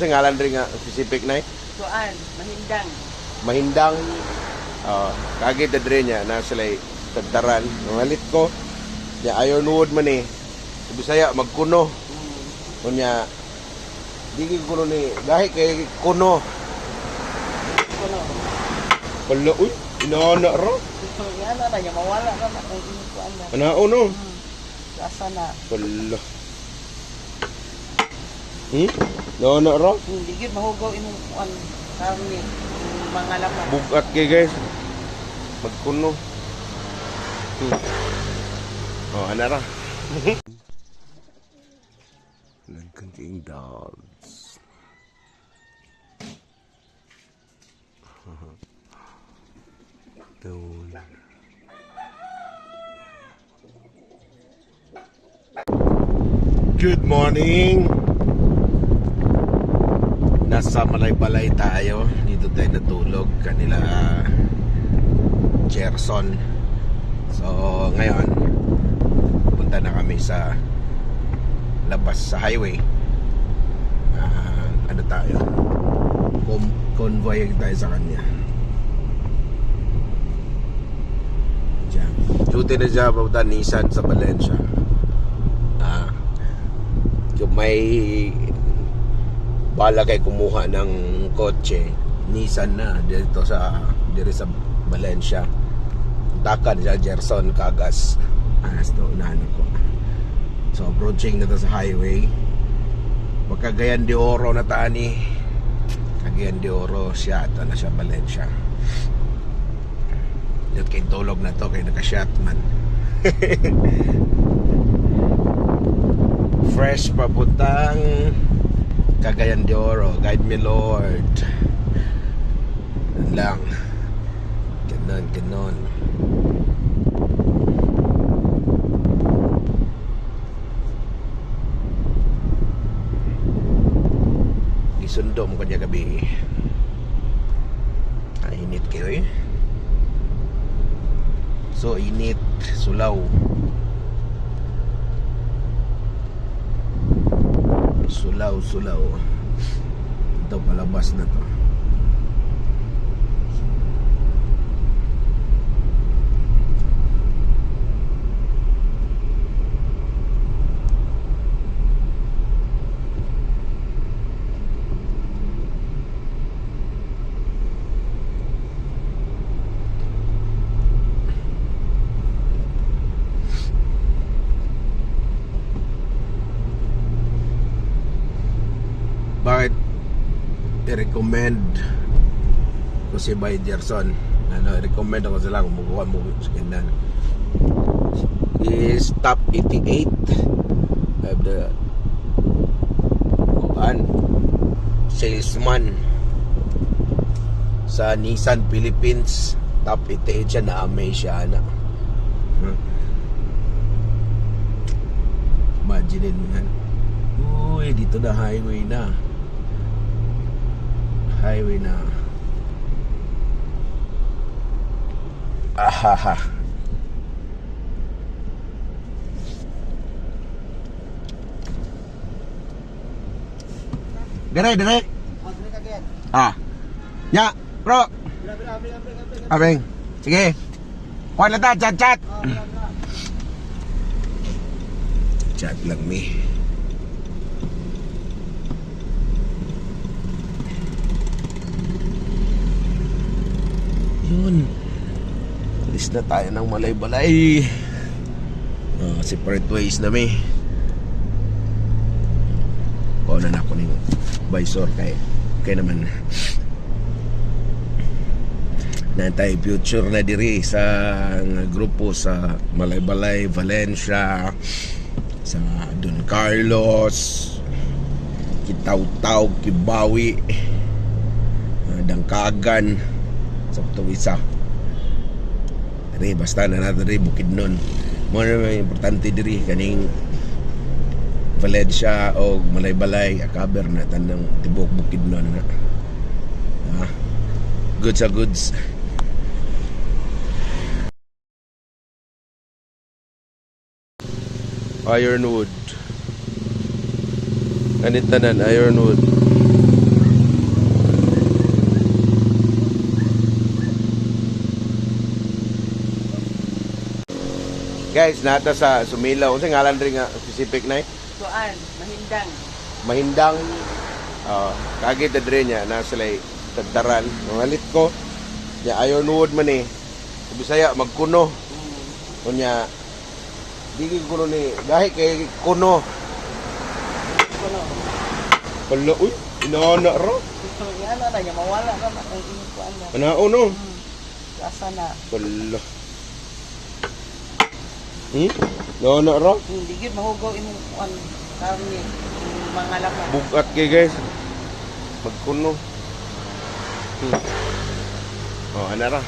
sa ngalan rin nga specific na Kuan, mahindang. Mahindang. Kagid na rin niya na sila tagtaran. Nangalit ko. Ya ironwood man eh. Sa Bisaya magkuno. Kunya di kuno ni gahi kay kuno. Kuno. Pala uy, inaana ra. Yan na niya mawala ka na kung kuan na. Anao no. Asa na. Pala. Naana ra. Hindi gid mahugaw imong kuan karne, mga laman. Bugat kay guys. Magkuno. Ana ra. Nagkanting dogs. Doon. Good morning. Nasa Malay-Balay tayo. Dito tayo natulog kanila Gerson. So ngayon punta na kami sa labas sa highway. Ano tayo? Convoy tayo sa kanya. Diyan. Duty na dyan about Nissan sa Valencia. Kung may bala kay kumuha ng kotse, Nissan na dito sa Valencia. Takan sa Gerson Kagas. Ito unahan ko. So approaching na to sa highway. Cagayan de Oro na tani. Cagayan de Oro siya. Ito na siya Valencia. Dito kay tulog na to. Kay naka-shot man. Fresh papuntang Cagayan de Oro. Guide me Lord. Yan lang. Ganon. Isundo mo kanya gabi. Init kayo eh. So init. Sulaw. Ito palabas na to. Bakit i-recommend ko si Bay Gerson? I-recommend ako sila kung magawa mo sa kandan. He is top 88 of the salesman sa Nissan Philippines. Top 88 siya, na-amay siya na. Imagine mo yan. Uy, dito na highway na. Ahaha. Dire. Ya, bro. Abeng. Sige. Kuha na ta, chat. Chat lang mi. Yun. Alis na tayo ng Malay-Balay. Separate ways na mi. Kuha na ako ng visor kay naman na tayo future na diri sa grupo sa Malay-Balay, Valencia, sa Don Carlos, Kitaw-Taw, Kibawi, Dangkagan, sa Tuwisa. Diri basta na nato diri Bukidnon. Mo na importante diri kaning Valencia o Malay-Balay, akaber na tanang tibok Bukidnon na. Goods sa goods. Ironwood. Kanit tanan Ironwood. guys, nata sa Sumilaw. Unsa ngalan rin nga specific na Kuan, mahindang. Mahindang. Kagi tadre niya na sila tagdaran. Nangalit ko. Ya ayon wood man eh. Sa Bisaya magkuno. Kunya dili kuno ni gahi kay kuno. Kuno. Pala uy, inaana ra. Yan na niya mawala ka na ang inyong kuan na. Anao no. Asa na. Pala. Inaana ra. Hindi gid mahugaw imong kuan karne. Yung mga laman. Bugat kay guys. Magkuno. Oh, ana ra.